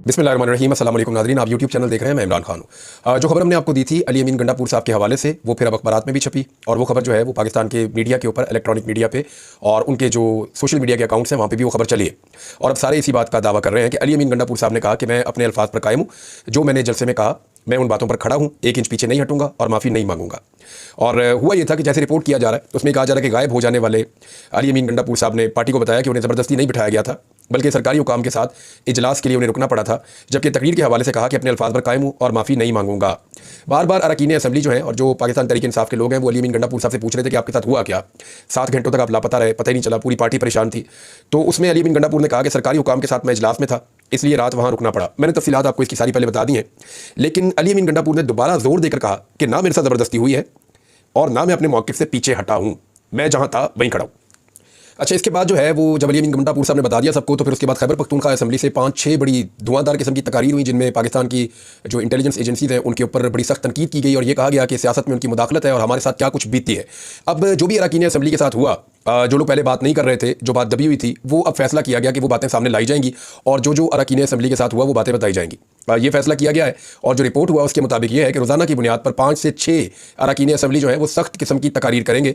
बिस्मिल्लाहिर्रहमानिर्रहीम। अस्सलाम वालेकुम नाज़रीन, आप यूट्यूब चैनल देख रहे हैं। मैं इमरान खान हूँ। जो खबर हमने आपको दी थी अली अमीन गंडापुर साहब के हवाले से, वो फिर अब अखबारात में भी छपी और वो खबर जो है वो पाकिस्तान के मीडिया के ऊपर, इलेक्ट्रॉनिक मीडिया पे और उनके जो सोशल मीडिया के अकाउंट्स हैं वहाँ पे भी वो खबर चली है। और अब सारे इसी बात का दावा कर रहे हैं कि अली अमीन गंडापुर साहब ने कहा कि मैं अपने अल्फाज पर कायम हूँ, जो मैंने जलसे में कहा मैं उन बातों पर खड़ा हूँ, 1 इंच पीछे नहीं हटूंगा और माफ़ी नहीं मांगूंगा। और हुआ ये था कि जैसे रिपोर्ट किया जा रहा है उसमें कहा जा रहा है कि गायब हो जाने वाले अली अमीन गंडापुर साहब ने पार्टी को बताया कि उन्हें ज़बरदस्ती नहीं बिठाया गया था, बल्कि सरकारी हुकाम के साथ इजलास के लिए उन्हें रुकना पड़ा था। जबकि तकरीर के हवाले से कहा कि अपने अल्फाज पर कायम हूँ और माफ़ी नहीं मांगूंगा। बार बार अरकान असम्बली जो हैं और जो पाकिस्तान तहरीक इंसाफ के लोग हैं वो अली अमीन गंडापुर साहब से पूछ रहे थे कि आपके साथ हुआ क्या, 7 घंटों तक आप लापता रहे, पता ही नहीं चला, पूरी पार्टी परेशान थी। तो उसमें अली अमीन गंडापुर ने कहा कि सरकारी हुकाम के साथ मैं इजलास में था, इसलिए रात वहाँ रुकना पड़ा। मैंने तफसीलात आपको इसकी सारी पहले बता दी हैं, लेकिन अली अमीन गंडापुर ने दोबारा जोर देकर कहा कि ना मेरे साथ ज़बरदस्ती हुई है और ना मैं अपने मौक़िफ़ से पीछे हटा हूँ, मैं जहाँ था वहीं खड़ा हूँ। अच्छा, इसके बाद जो है वो जब अली अमीन गंडापुर साहब ने बता दिया सबको, तो फिर उसके बाद खैबर पख्तूनख्वा असम्बली से 5-6 बड़ी धुआंधार किस्म की तकारीर हुई, जिनमें पाकिस्तान की जो इंटेलिजेंस एजेंसीज़ हैं उनके ऊपर बड़ी सख्त तनकीद की गई और ये कहा गया कि सियासत में उनकी मुदाखलत है और हमारे साथ क्या कुछ बीतती है। अब जो भी अरकान असम्बली के साथ हुआ, जो लोग पहले बात नहीं कर रहे थे, जो बात दबी हुई थी, वो अब फैसला किया गया कि वो बातें सामने लाई जाएंगी और जो अरकान असम्बली के साथ हुआ वो बातें बताई जाएंगी। ये फैसला किया गया है और जो रिपोर्ट हुआ उसके मुताबिक ये है कि रोज़ाना की बुनियाद पर 5 से 6 अरकान असम्बली जो है वो सख्त किस्म की तकारीर करेंगे,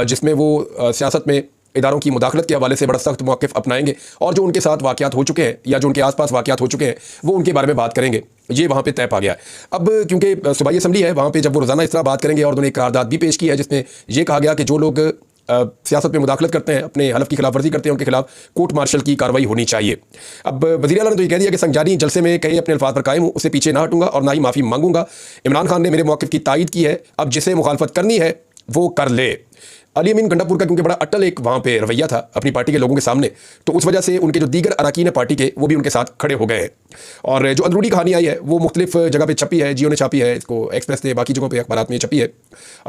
जिसमें वो सियासत में इदारों की मुदाखलत के हवाले से बड़ा सख्त मौक़िफ़ अपनाएंगे और जो उनके साथ वाक़यात हो चुके हैं या जो उनके आसपास वाक़यात हो चुके हैं वो उनके बारे में बात करेंगे। ये वहाँ पे तय पा गया है। अब क्योंकि सूबाई असम्बली है, वहाँ पे जब वो रोज़ाना इस तरह बात करेंगे और उन्होंने एक करारदाद भी पेश की है जिसमें यह कहा गया कि जो लोग सियासत में मुदाखलत करते हैं, अपने हलफ की खिलाफ वर्जी करते हैं, उनके खिलाफ कोर्ट मार्शल की कार्रवाई होनी चाहिए। अब वज़ीर आला ने तो ये कह दिया कि संगजानी जलसे में कहीं अपने अल्फाज पर कायम हूँ, उससे पीछे ना हटूंगा और ना ही माफ़ी मांगूंगा। इमरान खान ने मेरे मौक़िफ़ की तायद की है, अब जिसे मुखालफत करनी है वो कर ले। अली अमीन गंडापुर का क्योंकि बड़ा अटल एक वहाँ पे रवैया था अपनी पार्टी के लोगों के सामने, तो उस वजह से उनके जो दीगर अरकान पार्टी के वो भी उनके साथ खड़े हो गए हैं। और जो अंदरूनी कहानी आई है वो मुख्तलिफ जगह पे छपी है, जियो ने छपी है, इसको एक्सप्रेस ने, बाकी जगहों पे अखबारात में छपी है,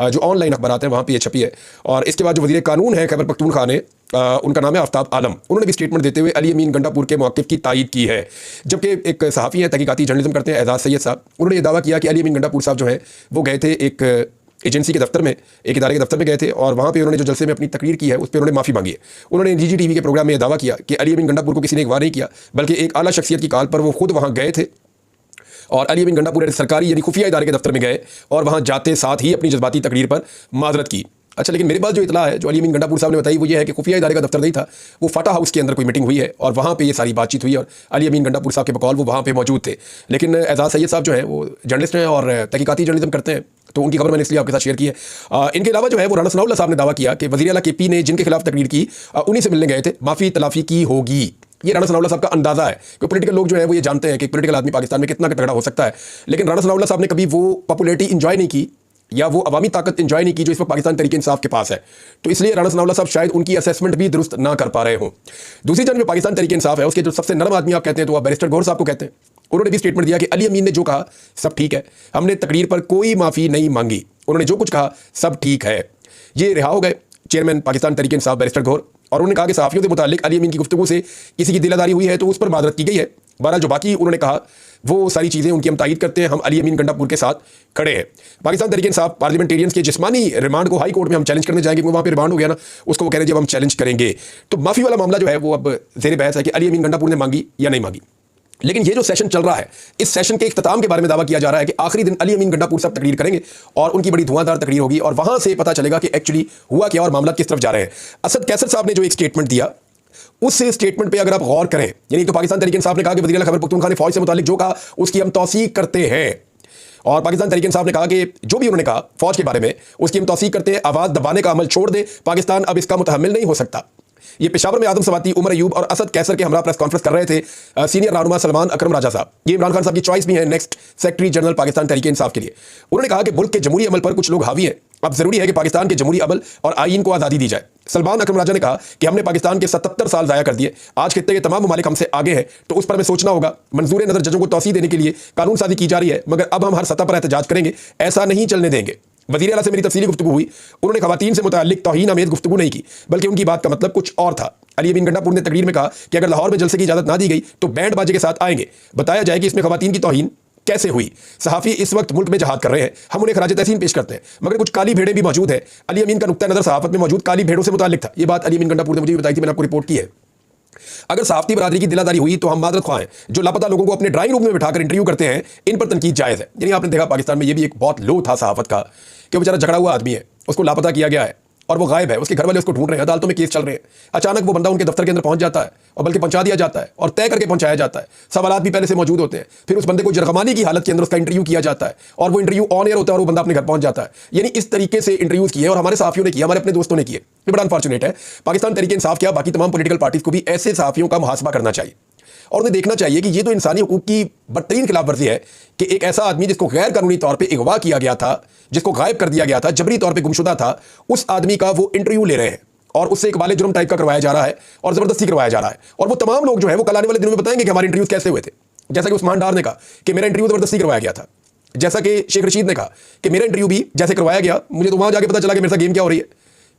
जो ऑनलाइन अखबारात हैं वहाँ पे ये छपी है। और इसके बाद जो वज़ीर कानून है खैबर पख्तूनख्वा ने, उनका नाम है आफ्ताब आलम, उन्होंने भी स्टेटमेंट देते हुए अली अमीन गंडापुर के मौक़िफ़ की तायद की है। जबकि एक सहाफ़ी हैं, तहक़ीक़ाती जर्नलिज्म करते हैं, एजाज़ सैयद साहब, उन्होंने ये दावा किया कि अली अमीन गंडापुर साहब जो है वो गए थे एक एजेंसी के दफ्तर में, एक इदारे के दफ्तर में गए थे और वहाँ पे उन्होंने जो जलसे में अपनी तकरीर की है उस पर उन्होंने माफ़ी मांगी है। उन्होंने निजी टीवी के प्रोग्राम में दावा किया कि अली अमीन गंडापुर को किसी ने अगवा नहीं किया, बल्कि एक आला शख्सियत की कॉल पर वो खुद वहाँ गए थे और अली अमीन गंडापुर सरकारी यानी खुफिया इदारे के दफ्तर में गए और वहाँ जाते साथ ही अपनी जज्बाती तकरीर पर माजरत की। अच्छा, लेकिन मेरे पास जो इतला है जो अली अमीन गंडापुर साहब ने बताई वो ये है कि खुफिया इदारे का दफ्तर नहीं था, वो फाटा हाउस के अंदर कोई मीटिंग हुई है और वहाँ पे ये सारी बातचीत हुई और अली अमीन गंडापुर साहब के बकौल वो वहाँ पे मौजूद थे। लेकिन एजाज़ सैयद साहब जो हैं वो जर्नलिस्ट हैं और तहक़ीक़ाती जर्नलिज्म करते हैं, तो उनकी खबर मैंने इसलिए आपके साथ शेयर की है। इनके अलावा जो है वो राना सनाउल्लाह साहब ने दावा किया कि वज़ीर आला KP ने जिनके खिलाफ तकरीर की उन्हीं से मिलने गए थे, माफ़ी तलाफ़ी की होगी। ये राना सनाउल्लाह साहब का अंदाज़ा है कि पॉलिटिकल लोग जो है वो ये जानते हैं कि पॉलिटिकल आदमी पाकिस्तान में कितना तगड़ा हो सकता है। लेकिन राना सनाउल्लाह साहब ने कभी वो पॉपुलैरिटी इंजॉय नहीं की या वो अवामी ताकत इंजॉय नहीं की जो इस वक्त पाकिस्तान तहरीक इंसाफ के पास है, तो इसलिए राना सनाउल्लाह साहब शायद उनकी असेसमेंट भी दुरुस्त ना कर पा रहे हों। दूसरी तरफ जो पाकिस्तान तहरीक इंसाफ है उसके जो सबसे नरम आदमी आप कहते हैं तो आप बैरिस्टर गौहर साहब को कहते हैं, उन्होंने भी स्टेटमेंट दिया कि अली अमीन ने जो कहा सब ठीक है, हमने तकरीर पर कोई माफ़ी नहीं मांगी, उन्होंने जो कुछ कहा सब ठीक है। ये रिहा हो गए चेयरमैन पाकिस्तान तहरीक इंसाफ बैरिस्टर गौहर, और उन्होंने कहा कि सहाफ़ियों से मुताल्लिक अली अमीन की गुफ्तगू से किसी की दिलादारी हुई है तो उस पर मादरत की गई है। बहरहाल जो बाकी उन्होंने कहा वो सारी चीज़ें उनकी हम तायद करते हैं, हम अली अमीन गंडापुर के साथ खड़े हैं। पाकिस्तान तहरीक इंसाफ पार्लियामेंटेरियंस के जिस्मानी रिमांड को हाई कोर्ट में हम चैलेंज करने जाएंगे, वहाँ पे रिमांड हो गया ना, उसको वो कह रहे हैं जब हम चैलेंज करेंगे। तो माफ़ी वाला मामला जो है वो अब ज़ेर बहस है कि अली अमीन गंडापुर ने मांगी या नहीं मांगी। लेकिन ये जो सेशन चल रहा है, इस सेशन के इख्तिताम के बारे में दावा किया जा रहा है कि आखिरी दिन अली अमीन गंडापुर साहब तकरीर करेंगे और उनकी बड़ी धुआंधार तकरीर होगी और वहाँ से पता चलेगा कि एक्चुअली हुआ क्या और मामला किस तरफ जा रहे हैं। असद कैसर साहब ने जो एक स्टेटमेंट दिया, उस स्टेटमेंट पे अगर आप गौर करें, यानी तो पाकिस्तान तहरीक इंसाफ ने कहा कि वज़ीर आला खैबर पख्तूनख्वा ने फौज से मुताल्लिक जो कहा उसकी हम तौसीक करते हैं, और पाकिस्तान तहरीक इंसाफ ने कहा कि जो भी उन्होंने कहा फौज के बारे में उसकी हम तौसीक करते हैं, आवाज़ दबाने का अमल छोड़ दे, पाकिस्तान अब इसका मुतहम्मिल नहीं हो सकता। ये पेशावर में आदम सवाती, उमर अयूब और असद कैसर के हमरा प्रेस कॉन्फ्रेंस कर रहे थे सीनियर रहनुमा सलमान अकरम राजा साहब। ये इमरान खान साहब की चॉइस भी है next secretary general Pakistan Tehreek Insaf के लिए। उन्होंने कहा कि मुल्क के जमहूरी अमल पर कुछ लोग हावी हैं, अब जरूरी है कि पाकिस्तान के जमहूरी अमल और आईन को आज़ादी दी जाए। सलमान अकरम राजा ने कहा कि हमने पाकिस्तान के 77 साल ज़ाया कर दिए, आज खित्ते के तमाम ममालिक हमसे आगे हैं, तो उस पर हमें सोचना होगा। मंजूर नज़र जजों को तौसीह देने के लिए कानून साजी की जा रही है, मगर अब हम हर सतह पर एहतजाज करेंगे, ऐसा नहीं चलने देंगे। वज़ीर आला से मेरी तफसीली गुफ्तगू हुई, उन्होंने ख़वातीन से मुताल्लिक तौहीन आमेज़ गुफ्तगू नहीं की, बल्कि उनकी बात का मतलब कुछ और था। अली अमीन गंडापुर ने तकरीर में कहा कि अगर लाहौर में जलसे की इजाज़त ना दी गई तो बैंड बाजे के साथ आएंगे, बताया जाए कि इसमें ख़वातीन की तौहीन कैसे हुई। सहाफ़ी इस वक्त मुल्क में जहाद कर रहे हैं, हम उन्हें खराज तहसीन पेश करते हैं, मगर कुछ काली भेड़ें भी मौजूद हैं। अली अमीन का नुक्ता नज़र सहाफ़त में मौजूद काली भेड़ों से मुताल्लिक था। ये बात अली अमीन गंडापुर ने मुझे बताई थी, मैंने आपको रिपोर्ट की है। अगर सहाफती बरादरी की दिलादारी हुई तो हम मादरत ख्वाह हैं। जो लापता लोगों को अपने ड्राइंग रूम में बिठाकर इंटरव्यू करते हैं, इन पर तनकीद जायज़ है। यानी आपने देखा पाकिस्तान में ये भी एक बहुत लो था सहाफत का कि बेचारा झगड़ा हुआ आदमी है, उसको लापता किया गया है और वो गायब है, उसके घर वाले उसको ढूंढ रहे हैं, अदालतों में केस चल रहे हैं। अचानक वो बंदा उनके दफ्तर के अंदर पहुंच जाता है और बल्कि पहुंचा दिया जाता है और तय करके पहुंचाया जाता है। सवालात भी पहले से मौजूद होते हैं। फिर उस बंदे को जरगमानी की हालत के अंदर उसका इंटरव्यू किया जाता है और वो इंटरव्यू ऑन एयर होता है और वो बंदा अपने घर पहुंच जाता है। यानी इस तरीके से इंटरव्यूज किए और हमारे सहाफियों ने किए, हमारे अपने दोस्तों ने किए। ये बड़ा अनफॉर्चुनेट है। पाकिस्तान तहरीक इंसाफ क्या, बाकी तमाम पॉलिटिकल पार्टीज को भी ऐसे सहाफियों का मुहासबा करना चाहिए और उन्हें देखना चाहिए कि ये तो इंसानी हुकूक की बदतरीन खिलाफ वर्जी है कि एक ऐसा आदमी जिसको गैर कानूनी तौर पे अगवा किया गया था, जिसको गायब कर दिया गया था, जबरी तौर पे गुमशुदा था, उस आदमी का वो इंटरव्यू ले रहे हैं और उससे एक वाले जुर्म टाइप का करवाया जा रहा है और जबरदस्ती करवाया जा रहा है। और वो तमाम लोग जो है वो कल आने वाले दिनों में बताएंगे कि हमारे इंटरव्यूज कैसे हुए थे। जैसा कि उस्मान डार ने कहा कि मेरा इंटरव्यू जबरदस्ती करवाया गया था, जैसा कि शेख रशीद ने कहा कि मेरा इंटरव्यू भी जैसे करवाया गया, मुझे तो वहां जाके पता चला कि मेरे साथ गेम क्या हो रही है।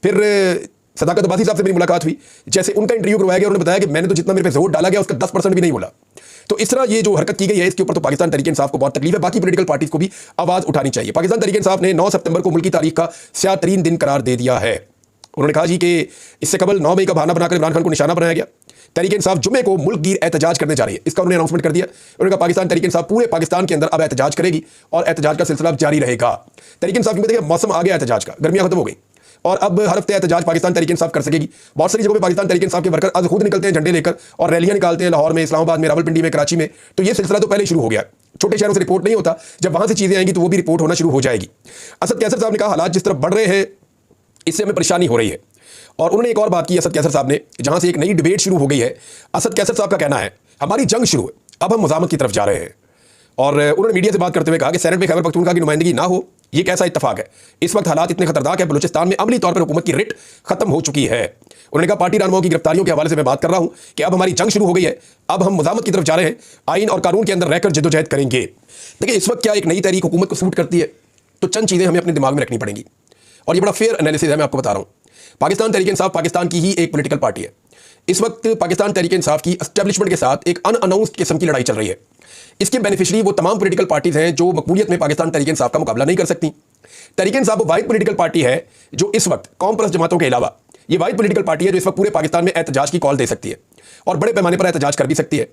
फिर सदाकत अब्बासी साहब से मेरी मुलाकात हुई, जैसे उनका इंटरव्यू करवाया गया, उन्होंने बताया कि मैंने तो जितना मेरे पे जोर डाला गया उसका 10% भी नहीं बोला। तो इस तरह ये जो हरकत की गई है इसके ऊपर तो पाकिस्तान तहरीक इंसाफ को बहुत तकलीफ है। बाकी पॉलिटिकल पार्टीज को भी आवाज उठानी चाहिए। पाकिस्तान तहरीक इंसाफ ने 9 सितंबर को मुल्की तारीख का स्याह तरीन दिन करार दे दिया है। उन्होंने कहा जी कि इससे कबल 9 मई का बहाना बनाकर इमरान खान को निशाना बनाया गया। तहरीक इंसाफ जुमे को मुल्क गिर एहतजाज करने जा रही है, इसका उन्होंने अनाउंसमेंट कर दिया। उन्होंने कहा पाकिस्तान तहरीक इंसाफ पूरे पाकिस्तान के अंदर अब एहतजाज करेगी और एहतजाज का सिलसिला जारी रहेगा। तहरीक इंसाफ में देखिए मौसम आ गया एहतजाज का, गर्मियां खत्म हो गई और अब हर हफ्ते एहतजाज पाकिस्तान तहरीक इंसाफ कर सकेगी। बहुत सारी जगहों पे पाकिस्तान तहरीक इंसाफ के वर्कर आज खुद निकलते हैं झंडे लेकर और रैलियां निकालते हैं, लाहौर में, इस्लामाबाद में, रावलपिंडी में, कराची में। तो ये सिलसिला तो पहले शुरू हो गया। छोटे शहरों से रिपोर्ट नहीं होता, जब वहां से चीजें आएंगी तो वो भी रिपोर्ट होना शुरू हो जाएगी। असद कैसर साहब ने कहा हालात जिस तरफ बढ़ रहे हैं इससे हमें परेशानी हो रही है। और उन्होंने एक और बात की असद कैसर साहब ने, जहां से एक नई डिबेट शुरू हो गई है। असद कैसर साहब का कहना है हमारी जंग शुरू है, अब हम मुजामत की तरफ जा रहे हैं। और उन्होंने मीडिया से बात करते हुए कहा कि सेनेट में खैबर पख्तूनख्वा की नुमाइंदगी ना हो, ये कैसा इत्तफाक है। इस वक्त हालात इतने खतरनाक है, बलूचिस्तान में अमली तौर पर हुकूमत की रिट खत्म हो चुकी है। उन्होंने कहा पार्टी रहनुमाओं की गिरफ्तारियों के हवाले से मैं बात कर रहा हूं कि अब हमारी जंग शुरू हो गई है, अब हम मुजामत की तरफ जा रहे हैं, आइन और कानून के अंदर रहकर जद्दोजहद करेंगे। देखिए इस वक्त क्या एक नई तहरीक हुकूमत को सूट करती है, तो चंद चीज़ें हमें अपने दिमाग में रखनी पड़ेंगी और ये बड़ा फेयर एनालिसिस है, मैं आपको बता रहा हूँ। पाकिस्तान तहरीक इंसाफ पाकिस्तान की ही एक पॉलिटिकल पार्टी है। इस वक्त पाकिस्तान तहरीक इंसाफ की एस्टेब्लिशमेंट के साथ एक अनअनाउंस्ड किस्म की लड़ाई चल रही है। इसके बेनिफिशियरी वो तमाम पॉलिटिकल पार्टीज हैं जो मकबूलियत में पाकिस्तान तहरीक इंसाफ का मुकाबला नहीं कर सकती। तहरीक इंसाफ वो वाहिद पॉलिटिकल पार्टी है जो इस वक्त कौम परस्त जमातों के अलावा ये वाहिद पॉलिटिकल पार्टी है जो इस वक्त पूरे पाकिस्तान में एहतजाज की कॉल दे सकती है और बड़े पैमाने पर एहतजाज कर भी सकती है।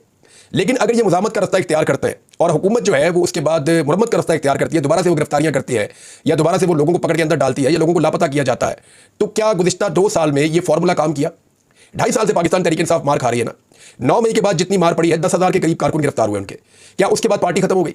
लेकिन अगर ये मुजामत का रास्ता इख्तियार करते हैं और हुकूमत जो है वो उसके बाद मुरम्मत का रास्ता इख्तियार करती है, दोबारा से वो गिरफ्तारियां करती है या दोबारा से वो लोगों को पकड़ के अंदर डालती है या लोगों को लापता किया जाता है, तो क्या गुज़िश्ता 2 साल में ये फॉर्मूला काम किया? 2.5 साल से पाकिस्तान तहरीक इंसाफ मार खा रही है ना। 9 मई के बाद जितनी मार पड़ी है, 10,000 के करीब कारकुन गिरफ्तार हुए उनके, क्या उसके बाद पार्टी खत्म हो गई?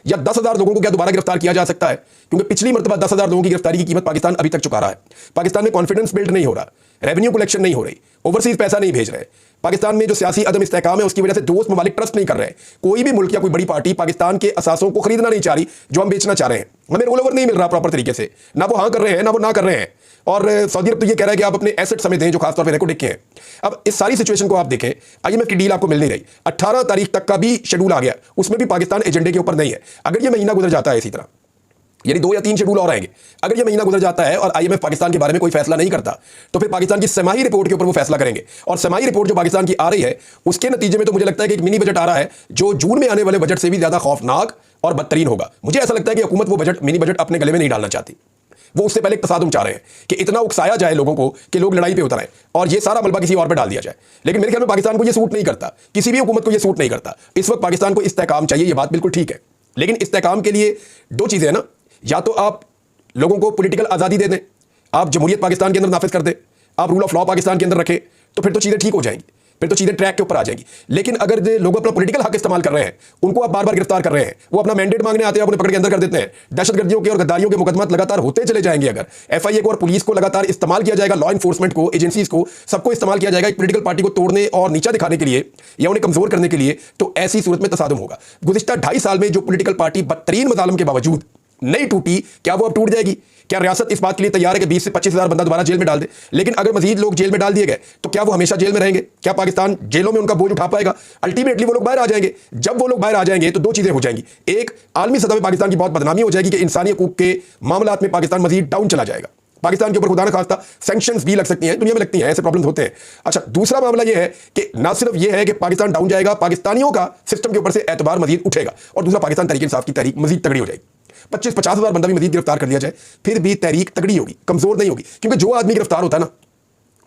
या 10,000 लोगों को क्या दोबारा गिरफ्तार किया जा सकता है? क्योंकि पिछली मरतबा 10,000 लोगों की गिरफ्तारी की कीमत पाकिस्तान अभी तक चुका रहा है। पाकिस्तान में कॉन्फिडेंस बिल्ड नहीं हो रहा, रेवेन्यू कलेक्शन नहीं हो रही, ओवरसीज पैसा नहीं भेज रहे। पाकिस्तान में जो सियासी अदम इस्तेहकाम है उसकी वजह से दोस्त ममालिक ट्रस्ट नहीं कर रहे। कोई भी मुल्क या कोई बड़ी पार्टी पाकिस्तान के असासों को खरीदना नहीं चाह रही जो हम बेचना चाह रहे हैं। हमें रोल ओवर नहीं मिल रहा प्रॉपर तरीके से, ना वो हाँ कर रहे हैं ना वो ना कर रहे हैं। और सऊदी अरब तो ये कह रहा है कि आप अपने एसेट समेत दें जो खासतौर पर रेको के हैं। अब इस सारी सिचुएशन को आप देखें, IMF की डील आपको मिल नहीं रही। 18 तारीख तक का भी शेड्यूल आ गया, उसमें भी पाकिस्तान एजेंडे के ऊपर नहीं है। अगर ये महीना गुजर जाता है इसी तरह, यानी 2 या 3 शेड्यूल और आएंगे, अगर ये महीना गुजर जाता है और IMF पाकिस्तान के बारे में कोई फैसला नहीं करता, तो फिर पाकिस्तान की समाही रिपोर्ट के ऊपर वो फैसला करेंगे। और समाही रिपोर्ट जो पाकिस्तान की आ रही है उसके नतीजे में तो मुझे लगता है कि एक मिनी बजट आ रहा है जो जून में आने वाले बजट से भी ज्यादा खौफनाक और बदतरीन होगा। मुझे ऐसा लगता है कि हुकूमत वो बजट, मिनी बजट अपने गले में नहीं डालना चाहती। वो उससे पहले एक तसादुम चाह रहे हैं कि इतना उकसाया जाए लोगों को कि लोग लड़ाई पे उतर आए और ये सारा मलबा किसी और पे डाल दिया जाए। लेकिन मेरे ख्याल में पाकिस्तान को ये सूट नहीं करता, किसी भी हुकूमत को ये सूट नहीं करता। इस वक्त पाकिस्तान को इस्तेहकाम चाहिए, ये बात बिल्कुल ठीक है। लेकिन इस्तेहकाम के लिए 2 चीजें हैं ना, या तो आप लोगों को पॉलिटिकल आज़ादी दे दें, आप जमहूरियत पाकिस्तान के अंदर नाफिज कर दें, आप रूल ऑफ लॉ पाकिस्तान के अंदर रखें, तो फिर तो चीज़ें ठीक हो जाएंगी, फिर तो चीज़ें ट्रैक के ऊपर आ जाएंगी। लेकिन अगर लोग अपना पॉलिटिकल हक इस्तेमाल कर रहे हैं, उनको आप बार बार गिरफ्तार कर रहे हैं, वो अपना मैंडेट मांगने आते हैं, अपने पकड़ के अंदर कर देते हैं। दहशतगर्दियों के और गद्दारियों के मुकदमात लगातार होते चले जाएंगे। अगर FIA को और पुलिस को लगातार इस्तेमाल किया जाएगा, लॉ इन्फोर्समेंट को, एजेंसीज को, सबको इस्तेमाल किया जाएगा एक पॉलिटिकल पार्टी को तोड़ने और नीचा दिखाने के लिए या उन्हें कमजोर करने के लिए, तो ऐसी सूरत में तसादुम होगा। गुज़िश्ता 2.5 साल में जो पॉलिटिकल पार्टी बदतरीन मजालम के बावजूद नहीं टूटी, क्या वो अब टूट जाएगी? क्या रियासत इस बात के लिए तैयार है कि 20 से 25 हज़ार बंदा दोबारा जेल में डाल दे? लेकिन अगर मजीद लोग जेल में डाल दिए गए तो क्या वो हमेशा जेल में रहेंगे? क्या पाकिस्तान जेलों में उनका बोझ उठा पाएगा? अल्टीमेटली वो लोग बाहर आ जाएंगे। जब वो लोग बाहर आ जाएंगे तो 2 चीजें हो जाएंगी। एक, आलमी सतह में पाकिस्तान की बहुत बदनामी हो जाएगी कि इंसानी हकूक के मामलात में पाकिस्तान मजीद डाउन चला जाएगा। पाकिस्तान के ऊपर खुदा न खास्ता सैंक्शंस भी लग सकती हैं, दुनिया में लगती हैं, ऐसे प्रॉब्लम्स होते हैं। अच्छा, दूसरा मामला यह है कि ना सिर्फ यह है कि पाकिस्तान डाउन जाएगा, पाकिस्तानियों का सिस्टम के ऊपर से एतबार मजीद उठेगा। और दूसरा, पाकिस्तान तहरीक इंसाफ की तहरीक मजीद तगड़ी हो जाएगी। 25-50 हज़ार बंदा भी मजीद गिरफ्तार कर लिया जाए, फिर भी तहरीक तगड़ी होगी, कमजोर नहीं होगी। क्योंकि जो आदमी गिरफ्तार होता है ना,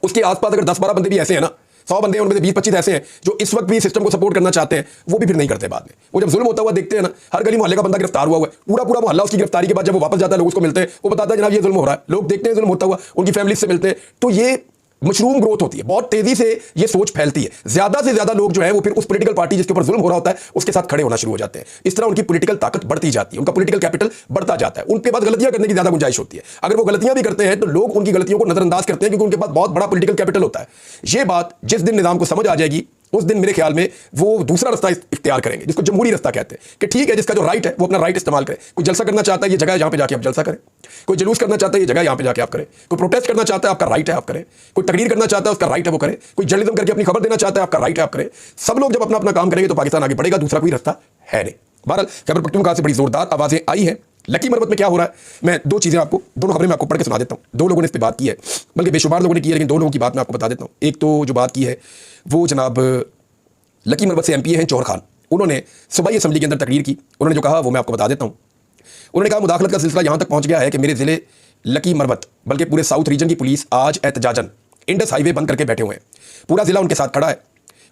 उसके आसपास अगर 10-12 बंदे भी ऐसे हैं ना 100 बंदे हैं, उनमें से 20-25 ऐसे हैं जो इस वक्त भी सिस्टम को सपोर्ट करना चाहते हैं, वो भी फिर नहीं करते बाद में। वो जब जुल्म होता हुआ देखते हैं ना, हर गली मोहल्ले का बंदा गिरफ्तार हुआ है, पूरा पूरा मोहल्ला उसकी गिरफ्तारी के बाद जब वो वापस जाता है, लोग उसको मिलते हैं, वो बताता है जनाब ये जुल्म हो रहा है, लोग देखते हैं जुल्म होता हुआ, उनकी फैमिली से मिलते हैं, तो ये मशरूम ग्रोथ होती है, बहुत तेजी से ये सोच फैलती है। ज्यादा से ज्यादा लोग जो है वो फिर उस पॉलिटिकल पार्टी जिसके ऊपर जुल्म हो रहा होता है उसके साथ खड़े होना शुरू हो जाते हैं। इस तरह उनकी पॉलिटिकल ताकत बढ़ती जाती है, उनका पॉलिटिकल कैपिटल बढ़ता जाता है, उनके पास गलतियां करने की ज्यादा गुंजाइश होती है। अगर वो गलतियां भी करते हैं तो लोग उनकी गलतियों को नजरअंदाज करते हैं क्योंकि उनके पास बहुत बड़ा पॉलिटिकल कैपिटल होता है। ये बात जिस दिन निजाम को समझ आ जाएगी उस दिन मेरे ख्याल में वो दूसरा रास्ता इख्तियार करेंगे, जिसको जमहूरी रास्ता कहते हैं, कि ठीक है जिसका जो राइट है वो अपना राइट इस्तेमाल करे। कोई जलसा करना चाहता है, ये जगह है जहां पे जाके आप जलसा करें। कोई जुलूस करना चाहता है, ये जगह यहां पे जाके आप करें। कोई प्रोटेस्ट करना चाहता है, आपका राइट है, आप करें। कोई तकरीर करना चाहता है, उसका राइट है, वो करे। कोई जर्नलिज्म करके अपनी खबर देना चाहता है, आपका राइट है, आप करें। सब लोग जब अपना अपना काम करेंगे तो पाकिस्तान आगे बढ़ेगा, दूसरा कोई रास्ता है नहीं। बहरहाल खैबर पख्तूनख्वा से बड़ी जोरदार आवाजें आई हैं। लकी मरवत में क्या हो रहा है, मैं दो चीजें आपको, दोनों खबरें मैं आपको पढ़ के सुना देता हूं। दो लोगों ने इस पर बात की है, बल्कि बेशुमार लोगों ने की है, लेकिन दो लोगों की बात मैं आपको बता देता हूं। एक तो जो बात की है वो जनाब लकी मरवत से एमपीए हैं चौर खान, उन्होंने सूबाई असम्बली के अंदर तकरीर की। उन्होंने जो कहा वो मैं आपको बता देता हूं। उन्होंने कहा मुदाखलत का सिलसिला यहां तक पहुंच गया है कि मेरे जिले लकी मरवत बल्कि पूरे साउथ रीजन की पुलिस आज एहतजाजन इंडस हाईवे बंद करके बैठे हुए हैं। पूरा जिला उनके साथ खड़ा है।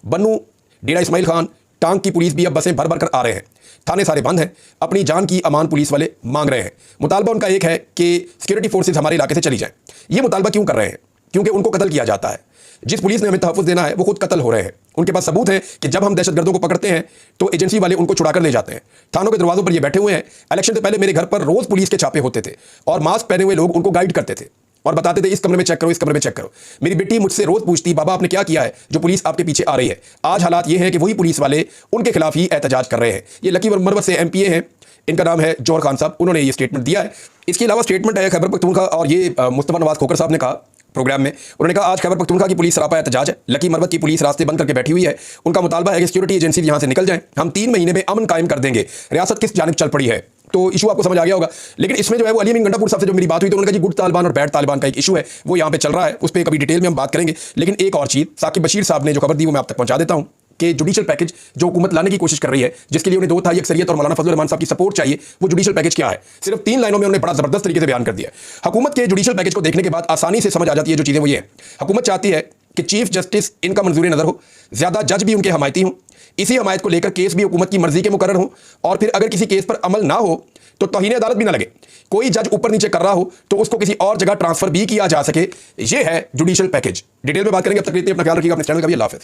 बन्नू, डेरा इस्माइल खान, टांग की पुलिस भी अब बसें भर भर कर आ रहे हैं। थाने सारे बंद हैं। अपनी जान की अमान पुलिस वाले मांग रहे हैं। मुतालबा उनका एक है कि सिक्योरिटी फोर्सेज हमारे इलाके से चली जाएं। ये मुतालबा क्यों कर रहे हैं? क्योंकि उनको कत्ल किया जाता है। जिस पुलिस ने हमें तहफ़्फ़ुज़ देना है वो खुद कत्ल हो रहे हैं। उनके पास सबूत है कि जब हम दहशतगर्दों को पकड़ते हैं तो एजेंसी वाले उनको छुड़ा कर ले जाते हैं। थानों के दरवाजों पर ये बैठे हुए हैं। इलेक्शन से पहले मेरे घर पर रोज पुलिस के छापे होते थे और मास्क पहने हुए लोग उनको गाइड करते थे और बताते थे इस कमरे में चेक करो, इस कमरे में चेक करो। मेरी बेटी मुझसे रोज पूछती बाबा आपने क्या किया है जो पुलिस आपके पीछे आ रही है। आज हालात ये हैं कि वही पुलिस वाले उनके खिलाफ ही एहतजाज कर रहे हैं। ये लकी मरवत से एमपीए हैं, इनका नाम है जौहर खान साहब। उन्होंने ये स्टेटमेंट दिया है। इसके अलावा स्टेटमेंट है खैबर पख्तूनख्वा और ये मुस्तफा नवाज खोखर साहब ने कहा प्रोग्राम में। उन्होंने कहा आज खैबर पख्तूनख्वा की पुलिस सरापा एहतजाज है। लकी मरवत की पुलिस रास्ते बंद करके बैठी हुई है। उनका मुतालबा है कि सिक्योरिटी एजेंसी यहां से निकल जाएं। हम 3 महीने में अमन कायम कर देंगे। रियासत किस जानिब चल पड़ी है, तो इशू आपको समझ आ गया होगा। लेकिन इसमें जो है वो अली अमीन गंडापुर साहब से जो मेरी बात हुई तो उन्होंने कहा जी गुड तालिबान और बैड तालिबान का एक इशू है, वो यहाँ पे चल रहा है, उस पर कभी डिटेल में हम बात करेंगे। लेकिन एक और चीज़ साकिब बशीर साहब ने जो खबर दी वो मैं आप तक पहुंचा देता हूँ कि जुडिशल पैकेज जो हुकूमत लाने की कोशिश कर रही है, जिसके लिए उन्हें 2 तिहाई अक्सरियत और मौलाना फजल रहमान साहब की सपोर्ट चाहिए, वो जुडिशल पैकेज क्या है, सिर्फ 3 लाइनों में उन्होंने बड़ा जबरदस्त तरीके से बयान कर दिया है। हुकूमत के जुडिशल पैकेज को देखने के बाद आसानी से समझ आ जाती है जो चीज़ें वो ये है। हुकूमत चाहती है कि चीफ जस्टिस इनका मंजूर नज़र हो, ज़्यादा जज भी उनके हमायती हों, इसी हमायत को लेकर केस भी हुकूमत की मर्जी के मुकर्रर हों, और फिर अगर किसी केस पर अमल ना हो तो तौहीन अदालत भी ना लगे, कोई जज ऊपर नीचे कर रहा हो तो उसको किसी और जगह ट्रांसफर भी किया जा सके। ये है जुडिशल पैकेज। डिटेल में बात करेंगे। अब तक के लिए अपना ख्याल रखिएगा, अपने चैनल का भी। अल्लाह हाफ़िज़।